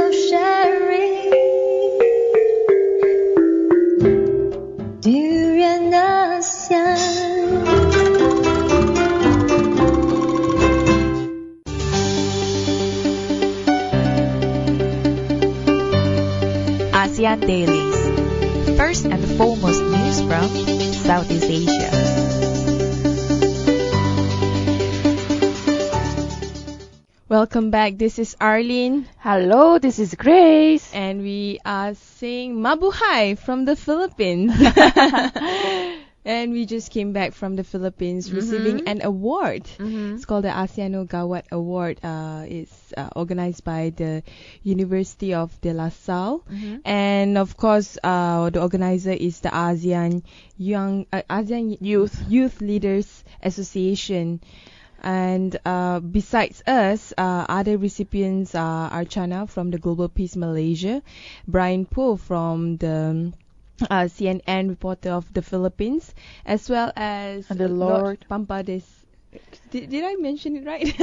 of sharing. Durian ASEAN. ASEAN Dailies. First and foremost news from Southeast Asia. Welcome back. This is Arlene. Hello, this is Grace. And we are saying Mabuhay from the Philippines. And we just came back from the Philippines receiving an award. It's called the ASEANO Gawat Award. It's organized by the University of De La Salle. And of course, the organizer is the ASEAN Youth Leaders Association. And besides us, other recipients are Archana from the Global Peace Malaysia, Brian Poe from the CNN reporter of the Philippines, as well as the Lord Pampades. Did I mention it right?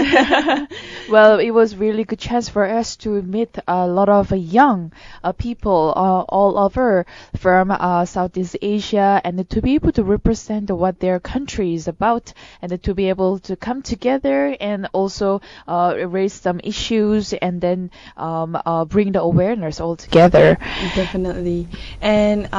Well, it was really good chance for us to meet a lot of young people all over from Southeast Asia, and to be able to represent what their country is about, and to be able to come together and also raise some issues, and then bring the awareness all together. Definitely. And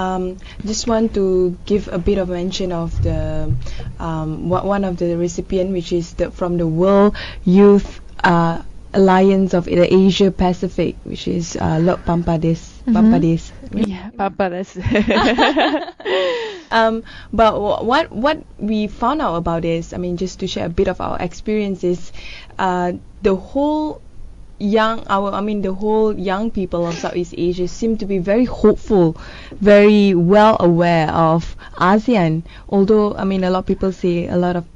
just want to give a bit of mention of the one of the recipients, which is from the World Youth Alliance of the Asia Pacific, which is Lok Pampades. Pampades. Yeah, Pampades. But what we found out about this, I mean, just to share a bit of our experiences, the whole young people of Southeast Asia seem to be very hopeful, very well aware of ASEAN. Although, I mean, a lot of people say a lot of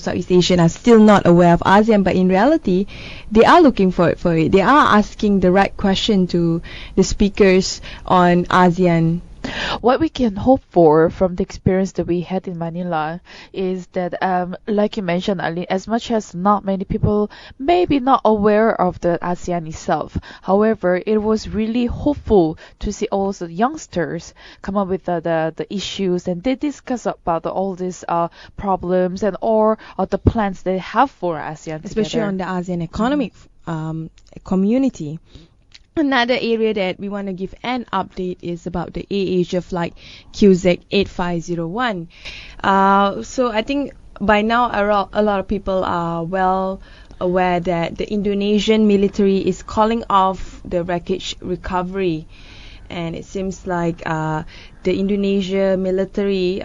Southeast Asians are still not aware of ASEAN, but in reality, they are looking for it. They are asking the right question to the speakers on ASEAN. What we can hope for from the experience that we had in Manila is that, like you mentioned, Ali, as much as not many people maybe not aware of the ASEAN itself, however, it was really hopeful to see also youngsters come up with the issues, and they discuss about all these problems and or the plans they have for ASEAN especially together. on the ASEAN economic community. Another area that we want to give an update is about the AirAsia flight QZ 8501. So I think by now a lot of people are well aware that the Indonesian military is calling off the wreckage recovery. And it seems like the Indonesia military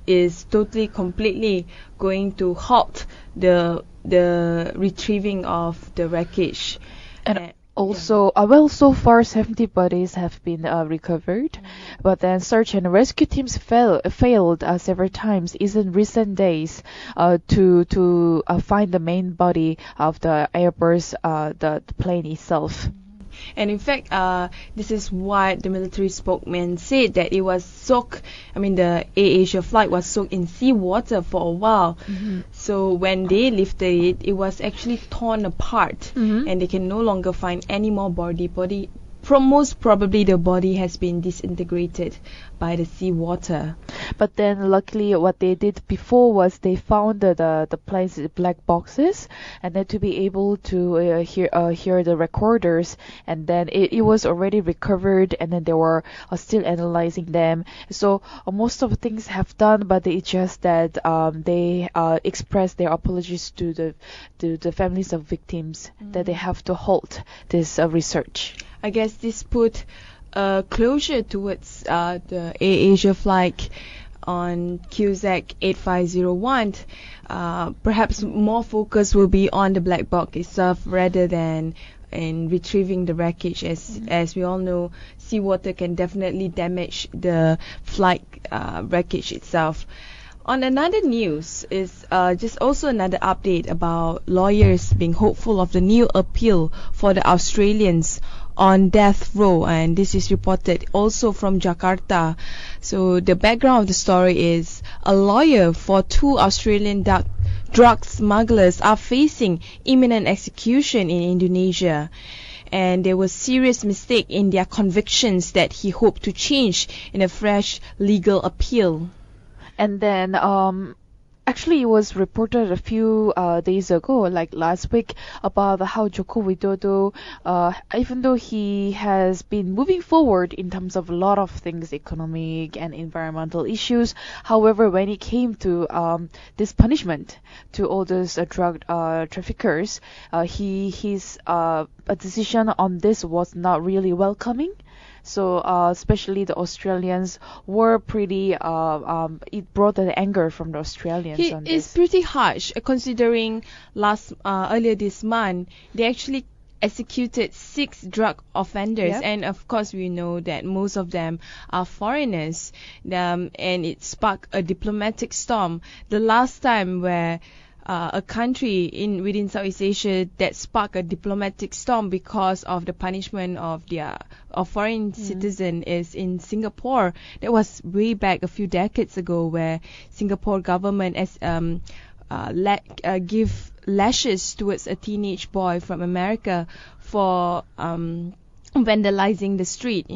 is completely going to halt the retrieving of the wreckage. And also, well, so far 70 bodies have been recovered, but then search and rescue teams failed several times in recent days to find the main body of the Airbus, the plane itself. And in fact, this is what the military spokesman said, that it was soaked, the AirAsia flight was soaked in seawater for a while. So when they lifted it, it was actually torn apart, and they can no longer find any more body. Most probably the body has been disintegrated by the seawater. But then luckily what they did before was they found the plane's black boxes, and then to be able to hear the recorders, and then it was already recovered, and then they were still analyzing them. So most of the things have done, but it's just that they expressed their apologies to the families of victims, that they have to halt this research. I guess this put closure towards the AirAsia flight on QZ 8501. Perhaps more focus will be on the black box itself rather than in retrieving the wreckage. As we all know, seawater can definitely damage the flight wreckage itself. On another news is just also another update about lawyers being hopeful of the new appeal for the Australians on death row, and this is reported also from Jakarta. So the background of the story is a lawyer for two Australian drug smugglers are facing imminent execution in Indonesia. and there was serious mistake in their convictions that he hoped to change in a fresh legal appeal. And then, actually, it was reported a few days ago, like last week, about how Joko Widodo, even though he has been moving forward in terms of a lot of things, economic and environmental issues, however, when it came to this punishment to all those drug traffickers, his a decision on this was not really welcoming. So especially the Australians were pretty. It brought an anger from the Australians on It's this. pretty harsh, considering earlier this month they actually executed 6 drug offenders, Yep. and of course we know that most of them are foreigners, and it sparked a diplomatic storm. The last time where a country within Southeast Asia that sparked a diplomatic storm because of the punishment of their foreign citizen is in Singapore. That was way back a few decades ago, where Singapore government give lashes towards a teenage boy from America for vandalizing the street,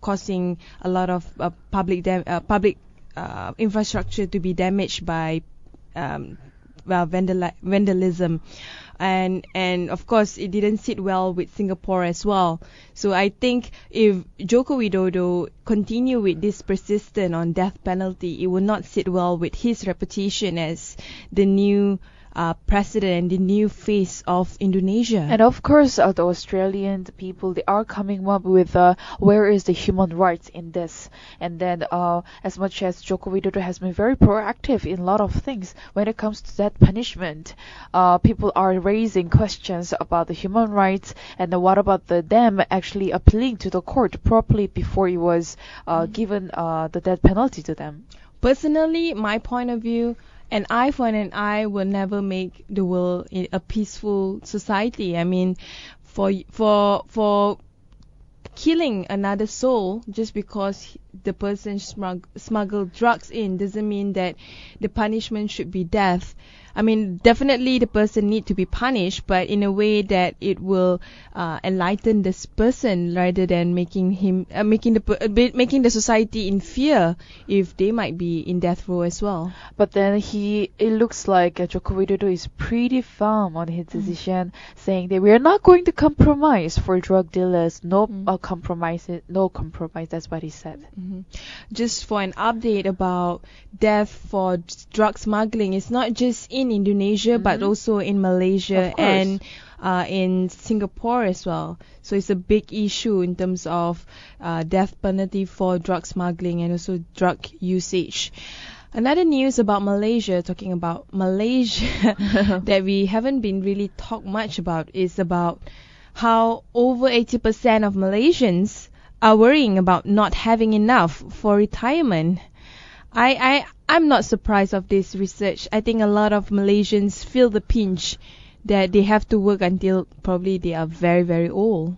causing a lot of public infrastructure to be damaged by vandalism, and of course it didn't sit well with Singapore as well. So I think if Joko Widodo continue with this persistent on death penalty, it will not sit well with his reputation as the new president and the new face of Indonesia. And of course, the Australian people, they are coming up with where is the human rights in this? And then, as much as Joko Widodo has been very proactive in a lot of things, when it comes to that punishment, people are raising questions about the human rights, and then what about them actually appealing to the court properly before it was given the death penalty to them? Personally, my point of view, an eye for an eye will never make the world a peaceful society. I mean, for killing another soul just because the person smuggled drugs in doesn't mean that the punishment should be death. I mean, definitely the person need to be punished, but in a way that it will enlighten this person rather than making the society in fear if they might be in death row as well. But then it looks like Joko Widodo is pretty firm on his decision, saying that we are not going to compromise for drug dealers. No compromise. That's what he said. Just for an update about death for drug smuggling, it's not just in Indonesia but also in Malaysia and in Singapore as well. So it's a big issue in terms of death penalty for drug smuggling and also drug usage. Another news about Malaysia, talking about Malaysia, that we haven't been really talked much about, is about how over 80% of Malaysians are worrying about not having enough for retirement. I'm not surprised of this research. I think a lot of Malaysians feel the pinch that they have to work until probably they are very, very old.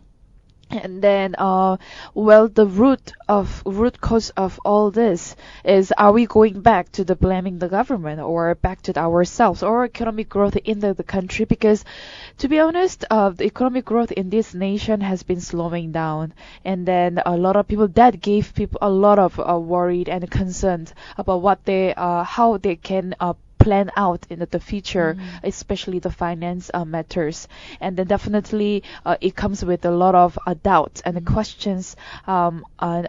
And then, the root cause of all this is, are we going back to blaming the government or back to ourselves or economic growth in the country? Because, to be honest, the economic growth in this nation has been slowing down, and then a lot of people that gave people a lot of worried and concerned about how they can plan out in the future, especially the finance matters. And then definitely it comes with a lot of doubts and questions, and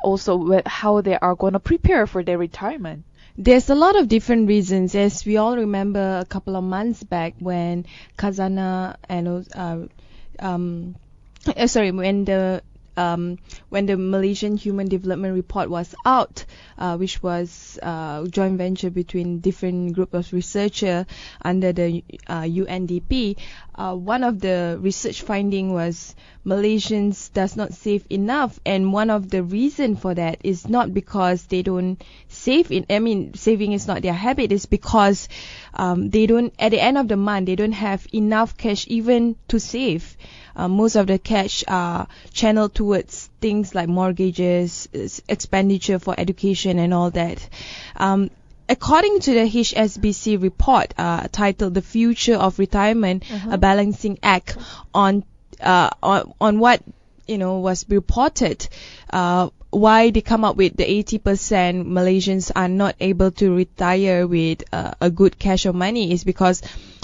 also with how they are going to prepare for their retirement. There's a lot of different reasons, as we all remember a couple of months back when Khazanah and when the Malaysian Human Development Report was out, which was a joint venture between different group of researchers under the UNDP. One of the research finding was Malaysians does not save enough, and one of the reason for that is not because they don't save. Saving is not their habit. It's because they don't, at the end of the month, they don't have enough cash even to save. Most of the cash are channeled towards things like mortgages, expenditure for education and all that. According to the HSBC report titled The Future of Retirement, a Balancing Act on on what was reported, why they come up with the 80% Malaysians are not able to retire with a good cash of money is because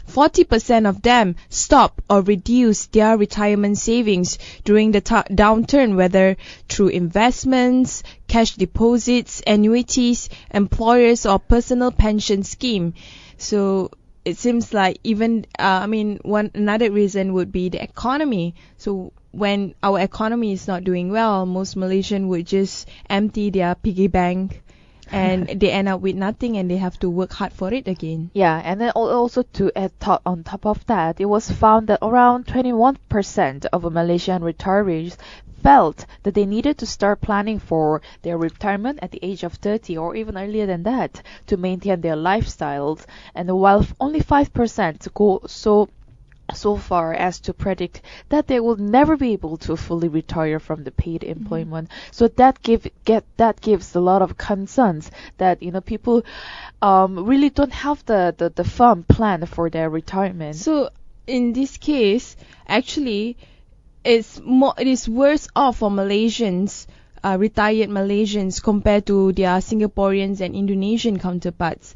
40% of them stop or reduce their retirement savings during the downturn, whether through investments, cash deposits, annuities, employers or personal pension scheme. So it seems like even, another reason would be the economy. So when our economy is not doing well, most Malaysians would just empty their piggy bank and they end up with nothing and they have to work hard for it again. Yeah, and then also to add on top of that, it was found that around 21% of Malaysian retirees felt that they needed to start planning for their retirement at the age of 30 or even earlier than that to maintain their lifestyles. And while only 5% go so far as to predict that they will never be able to fully retire from the paid employment. So that gives a lot of concerns that people really don't have the firm plan for their retirement. So in this case, actually, it is worse off for Malaysians, retired Malaysians, compared to their Singaporeans and Indonesian counterparts.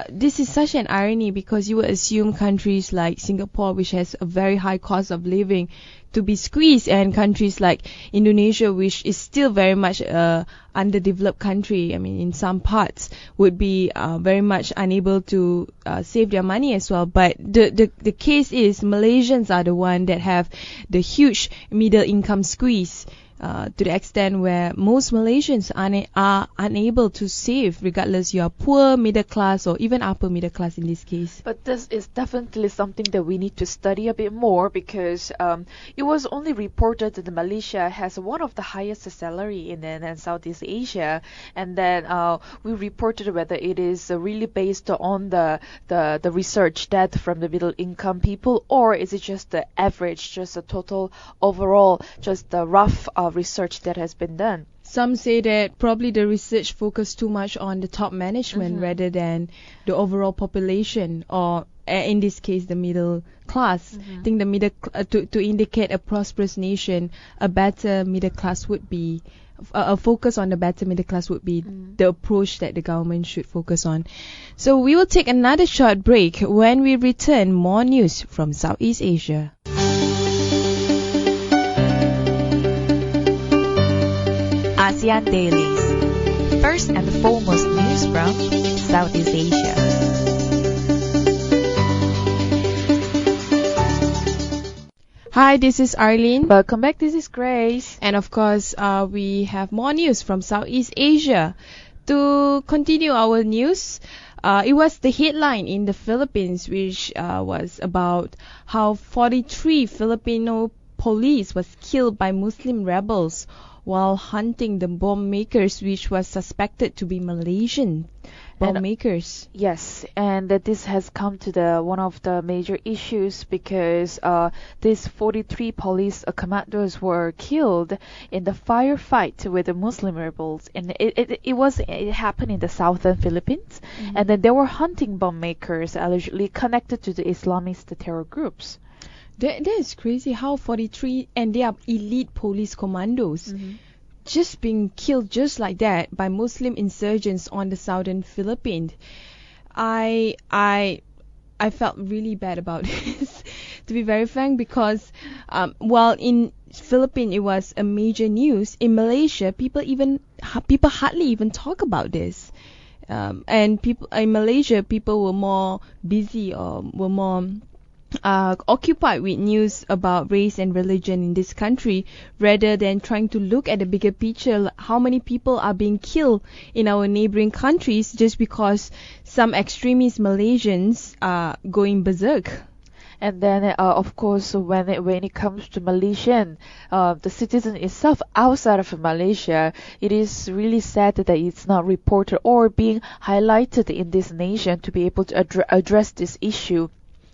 This is such an irony because you would assume countries like Singapore, which has a very high cost of living, to be squeezed, and countries like Indonesia, which is still very much a underdeveloped country, in some parts, would be very much unable to save their money as well. But the case is Malaysians are the one that have the huge middle income squeeze. To the extent where most Malaysians are unable to save, regardless you are poor, middle class, or even upper middle class in this case. But this is definitely something that we need to study a bit more because it was only reported that Malaysia has one of the highest salary in Southeast Asia, and then we reported whether it is really based on the research data from the middle income people, or is it just the average, just a total overall, just the rough research that has been done. Some say that probably the research focused too much on the top management rather than the overall population, or in this case the middle class. I think the middle to indicate a prosperous nation, a better middle class would be a focus on the better middle class would be the approach that the government should focus on. So we will take another short break. When we return, more news from Southeast Asia. ASEAN Dailies. First and foremost news from Southeast Asia. Hi, this is Arlene. Welcome back, this is Grace. And of course, we have more news from Southeast Asia. To continue our news, it was the headline in the Philippines, which was about how 43 Filipino police was killed by Muslim rebels while hunting the bomb makers, which was suspected to be Malaysian bomb makers. Yes, and that this has come to one of the major issues because these 43 police commandos were killed in the firefight with the Muslim rebels, and it happened in the southern Philippines, and then they were hunting bomb makers allegedly connected to the Islamist terror groups. That is crazy how 43, and they are elite police commandos, just being killed just like that by Muslim insurgents on the southern Philippines. I felt really bad about this, to be very frank, because while in Philippines it was a major news, in Malaysia people hardly even talk about this. And people in Malaysia, people were more busy or were more occupied with news about race and religion in this country rather than trying to look at the bigger picture, how many people are being killed in our neighboring countries just because some extremist Malaysians are going berserk. And then, of course, when it comes to Malaysian, the citizen itself outside of Malaysia, it is really sad that it's not reported or being highlighted in this nation to be able to address this issue.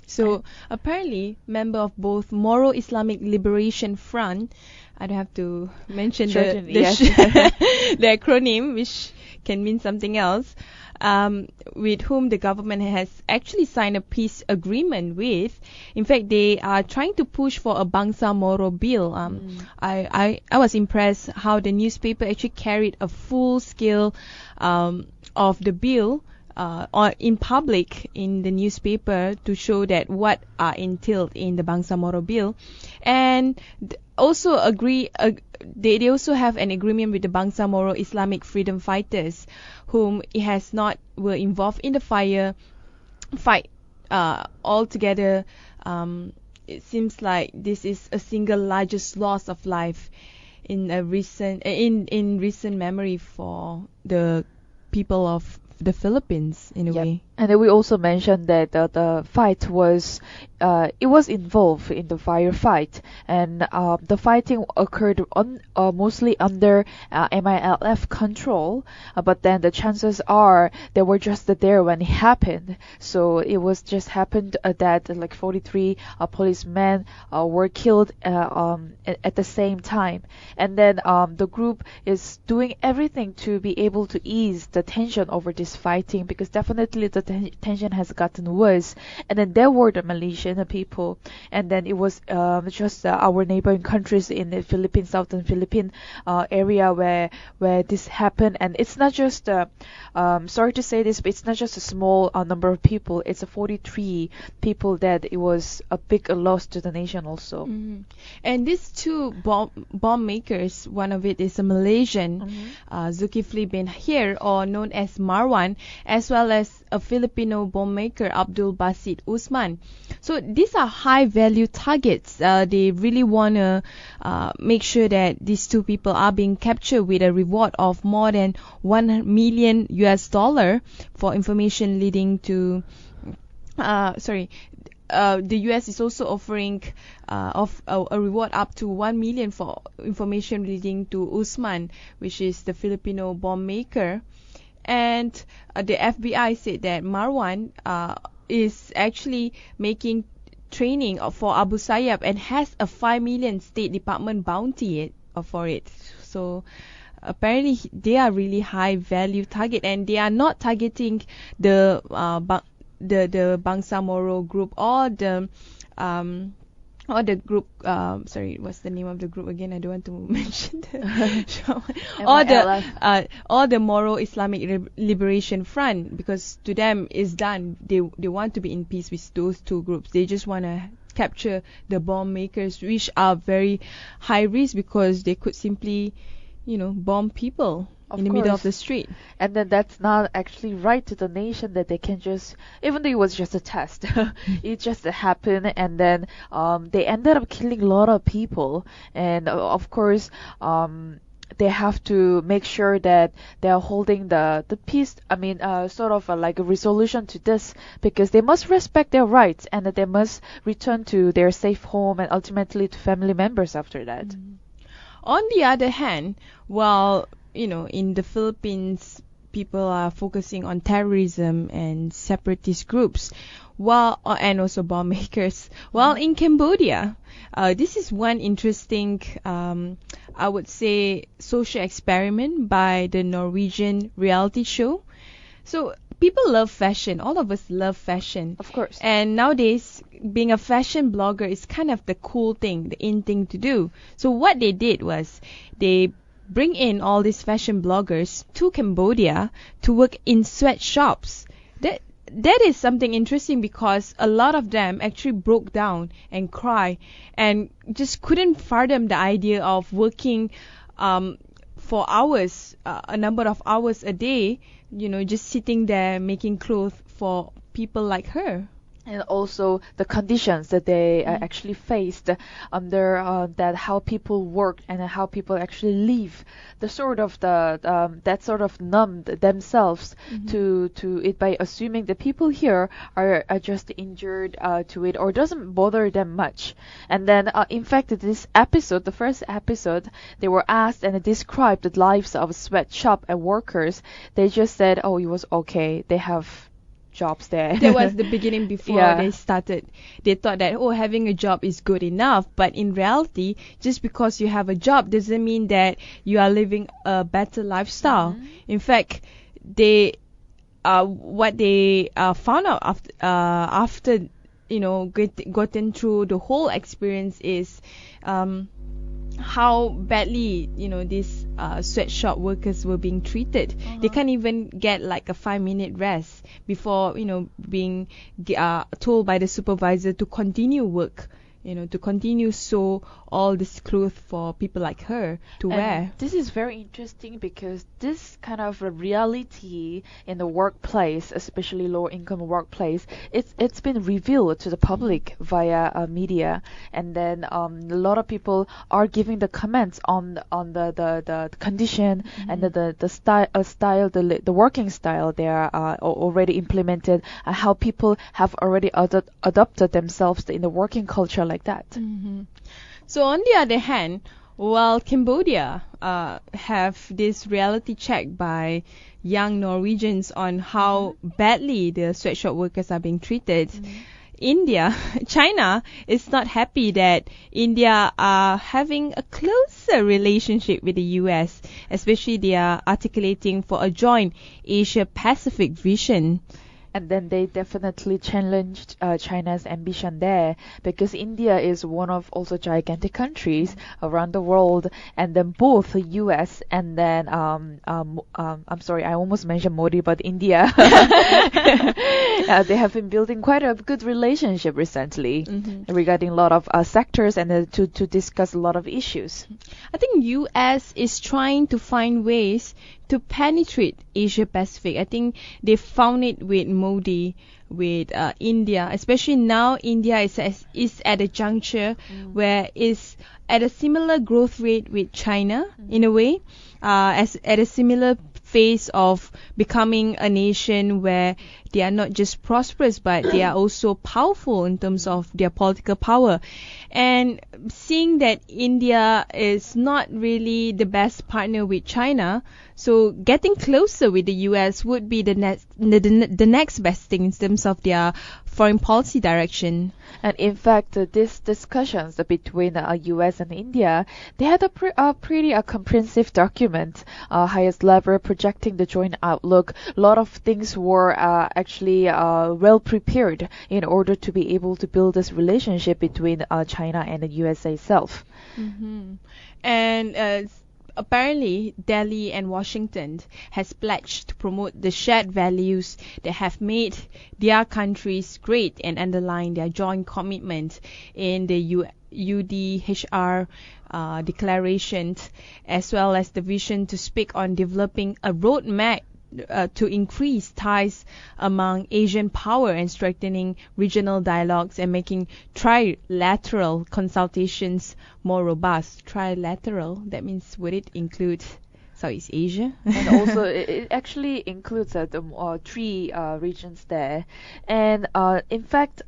So apparently, member of both Moro Islamic Liberation Front, I don't have to mention Certainly, the yes. the acronym, which can mean something else, with whom the government has actually signed a peace agreement with. In fact, they are trying to push for a Bangsa Moro bill. I was impressed how the newspaper actually carried a full scale of the bill in public in the newspaper to show that what are entailed in the Bangsa Moro bill, and also they also have an agreement with the Bangsa Moro Islamic freedom fighters, whom it has not were involved in the fight altogether. It seems like this is a single largest loss of life in recent memory for the people of the Philippines in a way. And then we also mentioned that the fight was, it was involved in the firefight, and the fighting occurred mostly under MILF control, but then the chances are they were just there when it happened. So it was just happened that like 43 policemen were killed at the same time. And then the group is doing everything to be able to ease the tension over this fighting, because definitely the tension has gotten worse. And then there were the Malaysian people, and then it was just our neighboring countries in the Philippines, southern Philippine area where this happened. And it's not just sorry to say this, but it's not just a small number of people. It's a 43 people that it was a big loss to the nation also. And these two bomb makers, one of it is a Malaysian, Zulkifli bin Hir, or known as Marwan, as well as a Filipino bomb maker, Abdul Basit Usman. So these are high value targets. They really want to make sure that these two people are being captured with a reward of more than $1 million for information leading to the US is also offering a reward up to $1 million for information leading to Usman, which is the Filipino bomb maker. And the FBI said that Marwan is actually making training for Abu Sayyaf and has a $5 million State Department bounty for it. So apparently they are really high value target, and they are not targeting the Bangsa Moro group or the group, what's the name of the group again? I don't want to mention or the Moro Islamic Liberation Front, because to them it's done. They want to be in peace with those two groups. They just want to capture the bomb makers, which are very high risk because they could simply, bomb people in the middle of the street. And then that's not actually right to the nation, that they can just, even though it was just a test, it just happened, and then they ended up killing a lot of people. And of course, they have to make sure that they are holding the peace. I mean, sort of like a resolution to this, because they must respect their rights, and that they must return to their safe home and ultimately to family members after that. On the other hand, while in the Philippines, people are focusing on terrorism and separatist groups, and also bomb makers. While in Cambodia, this is one interesting, I would say, social experiment by the Norwegian reality show. So people love fashion. All of us love fashion. Of course. And nowadays, being a fashion blogger is kind of the cool thing, the in thing to do. So what they did was they bring in all these fashion bloggers to Cambodia to work in sweatshops. That is something interesting, because a lot of them actually broke down and cried and just couldn't fathom the idea of working for hours, a number of hours a day, just sitting there making clothes for people like her. And also the conditions that they actually faced under that, how people work and how people actually live, the sort of that sort of numbed themselves to it by assuming the people here are just injured to it, or doesn't bother them much. And then in fact, this episode, the first episode, they were asked and described the lives of sweatshop and workers. They just said, oh, it was okay. They have jobs there. That was the beginning before Yeah. they started. They thought that, oh, having a job is good enough. But in reality, just because you have a job doesn't mean that you are living a better lifestyle. In fact, what they found out after gotten through the whole experience is how badly these sweatshop workers were being treated. They can't even get like a 5-minute rest before being told by the supervisor to continue work, to continue sew all this clothes for people like her to wear. This is very interesting because this kind of a reality in the workplace, especially lower income workplace, it's been revealed to the public via media, and then a lot of people are giving the comments on the condition and the style, the working style they are already implemented, how people have already adopted themselves in the working culture like that. So on the other hand, while Cambodia have this reality check by young Norwegians on how badly the sweatshop workers are being treated, China is not happy that India are having a closer relationship with the US, especially they are articulating for a joint Asia-Pacific vision. And then they definitely challenged China's ambition there, because India is one of also gigantic countries around the world, and then both the US and then I'm sorry, I almost mentioned Modi, but India they have been building quite a good relationship recently regarding a lot of sectors and to discuss a lot of issues. I think US is trying to find ways to penetrate Asia Pacific. I think they found it with Modi, with India, especially now India is at a juncture where it's at a similar growth rate with China in a way, as at a similar phase of becoming a nation where they are not just prosperous but they are also powerful in terms of their political power. And seeing that India is not really the best partner with China, so getting closer with the US would be the next best thing in terms of their foreign policy direction. And in fact, these discussions between US and India, they had a pretty comprehensive document, highest level, projecting the joint outlook. A lot of things were actually well prepared in order to be able to build this relationship between China and the USA itself. And apparently, Delhi and Washington has pledged to promote the shared values that have made their countries great and underline their joint commitment in the UDHR declarations, as well as the vision to speak on developing a roadmap to increase ties among Asian power and strengthening regional dialogues and making trilateral consultations more robust. Trilateral, that means would it include Southeast Asia? And also it actually includes the three regions there. And in fact,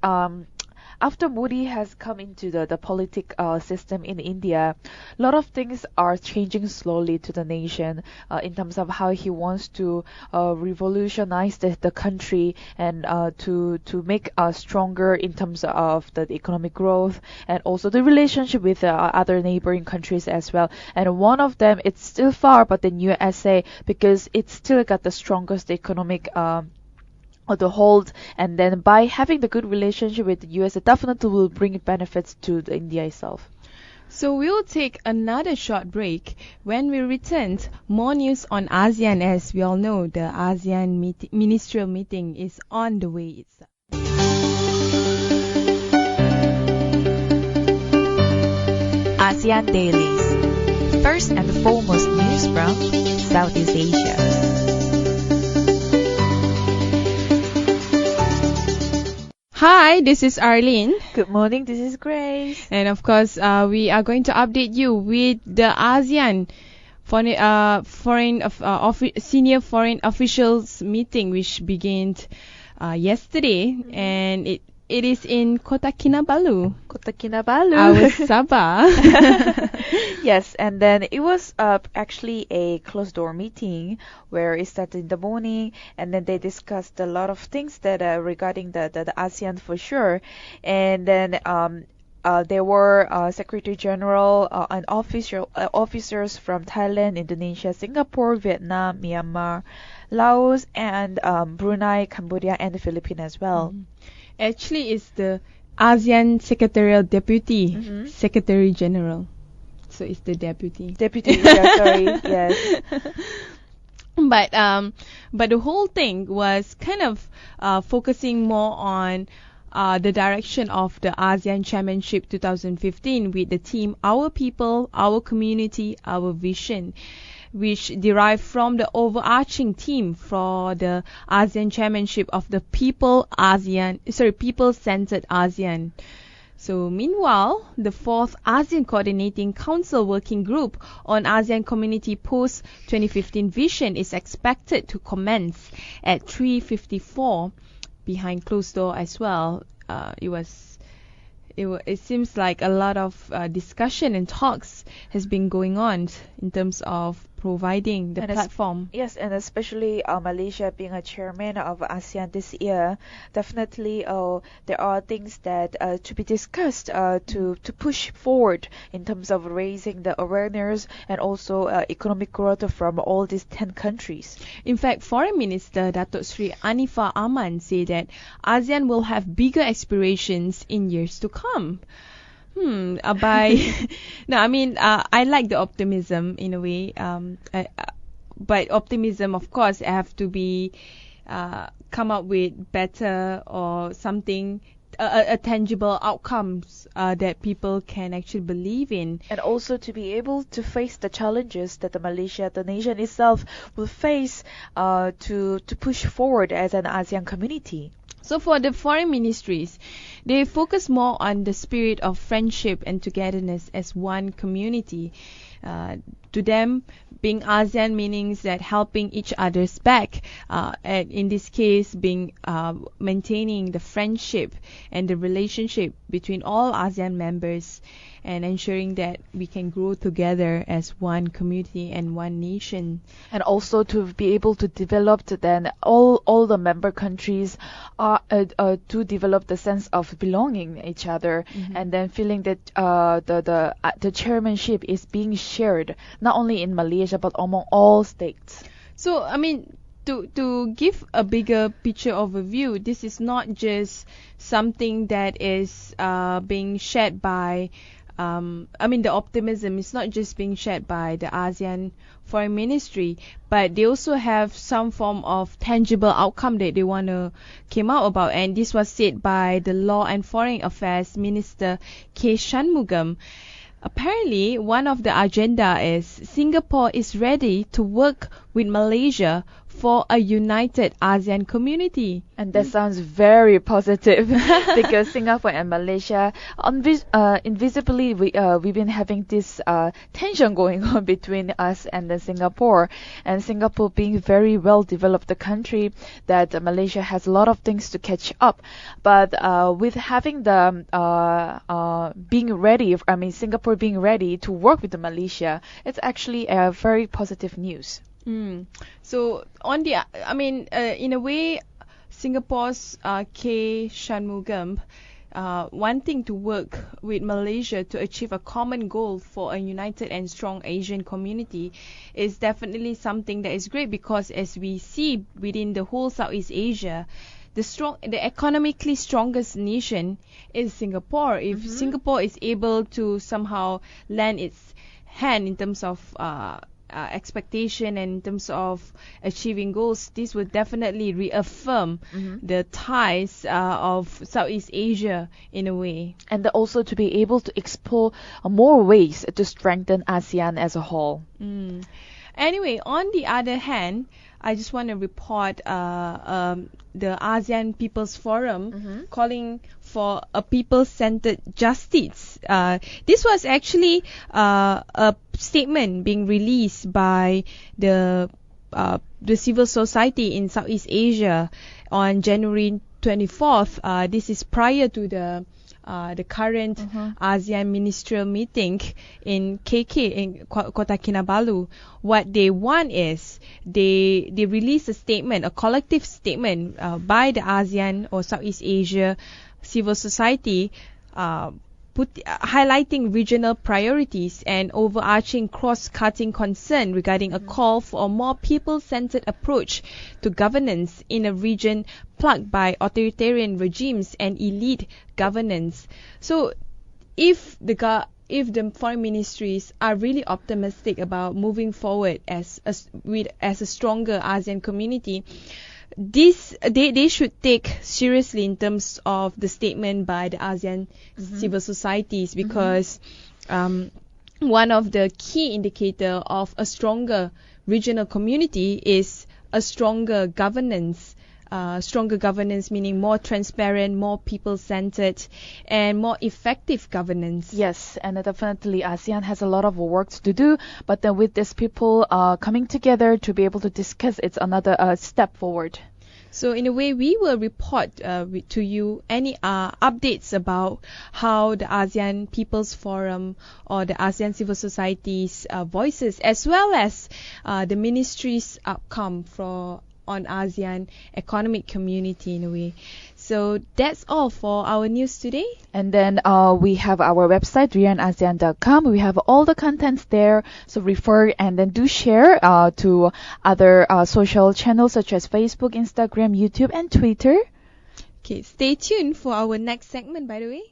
after Modi has come into the politic system in India, a lot of things are changing slowly to the nation in terms of how he wants to revolutionize the country and to make stronger in terms of the economic growth and also the relationship with other neighboring countries as well. And one of them, it's still far, but the USA, because it's still got the strongest economic the hold, and then by having the good relationship with the US, it definitely will bring benefits to the India itself. So we'll take another short break. When we return, more news on ASEAN. As we all know, the ASEAN ministerial meeting is on the way itself. ASEAN Dailies. First and foremost news from Southeast Asia. Hi, this is Arlene. Good morning, this is Grace. And of course, we are going to update you with the ASEAN senior foreign officials meeting, which began yesterday, and it is in Kota Kinabalu, Kota Kinabalu. our Sabah. Yes, and then it was actually a closed door meeting where it started in the morning, and then they discussed a lot of things that regarding the ASEAN for sure, and then there were Secretary General and officers from Thailand, Indonesia, Singapore, Vietnam, Myanmar, Laos, and Brunei, Cambodia, and the Philippines as well. Actually, it's the ASEAN Secretarial Deputy Mhm. Secretary General. So it's the deputy. Deputy, yeah, sorry, yes. But the whole thing was kind of focusing more on the direction of the ASEAN Chairmanship 2015 with the theme Our People, Our Community, Our Vision, which derived from the overarching theme for the ASEAN Chairmanship of the People-Centered ASEAN. So meanwhile, the 4th ASEAN Coordinating Council Working Group on ASEAN Community Post 2015 Vision is expected to commence at 3:54 behind closed door as well. It seems like a lot of discussion and talks has been going on in terms of providing the platform. Yes, and especially Malaysia being a chairman of ASEAN this year, definitely there are things that to be discussed to push forward in terms of raising the awareness and also economic growth from all these 10 countries. In fact, Foreign Minister Datuk Sri Anifah Aman said that ASEAN will have bigger aspirations in years to come. I like the optimism in a way. But optimism, of course, have to be come up with better or something, a tangible outcomes that people can actually believe in. And also to be able to face the challenges that the nation itself will face to push forward as an ASEAN community. So for the foreign ministries, they focus more on the spirit of friendship and togetherness as one community. To them, being ASEAN means that helping each other's back, and in this case, being maintaining the friendship and the relationship between all ASEAN members, and ensuring that we can grow together as one community and one nation. And also to be able to develop then all the member countries to develop the sense of belonging in each other, and then feeling that the chairmanship is being shared not only in Malaysia but among all states. So to give a bigger picture overview, this is not just something that is being shared by the optimism is not just being shared by the ASEAN Foreign Ministry, but they also have some form of tangible outcome that they want to came out about. And this was said by the Law and Foreign Affairs Minister K. Shanmugam. Apparently, one of the agenda is Singapore is ready to work with Malaysia for a united ASEAN community. And that sounds very positive because Singapore and Malaysia, invisibly, we've been having this tension going on between us and Singapore. And Singapore being very well developed country, that Malaysia has a lot of things to catch up. But with having the Singapore being ready to work with Malaysia, it's actually a very positive news. So on the, in a way, Singapore's K. Shanmugam wanting to work with Malaysia to achieve a common goal for a united and strong Asian community is definitely something that is great, because as we see within the whole Southeast Asia, the economically strongest nation is Singapore. If Singapore is able to somehow lend its hand in terms of expectation and in terms of achieving goals, this would definitely reaffirm the ties of Southeast Asia in a way. And also to be able to explore more ways to strengthen ASEAN as a whole. Anyway, on the other hand, I just want to report the ASEAN People's Forum calling for a people-centered justice. This was actually a statement being released by the civil society in Southeast Asia on January 24th. This is prior to the current ASEAN ministerial meeting in KK in Kota Kinabalu. What they want is they release a statement, a collective statement by the ASEAN or Southeast Asia civil society, highlighting regional priorities and overarching cross-cutting concern regarding a call for a more people-centered approach to governance in a region plagued by authoritarian regimes and elite governance. So if the foreign ministries are really optimistic about moving forward as a stronger ASEAN community, they should take seriously in terms of the statement by the ASEAN civil societies, because one of the key indicator of a stronger regional community is a stronger governance. Stronger governance meaning more transparent, more people-centered, and more effective governance. Yes, and definitely ASEAN has a lot of work to do, but then with these people coming together to be able to discuss, it's another step forward. So in a way, we will report to you any updates about how the ASEAN People's Forum or the ASEAN Civil Society's voices, as well as the ministry's outcome on ASEAN economic community in a way. So that's all for our news today. And then we have our website, rianasean.com. We have all the contents there. So refer and then do share to other social channels such as Facebook, Instagram, YouTube, and Twitter. Okay, stay tuned for our next segment, by the way.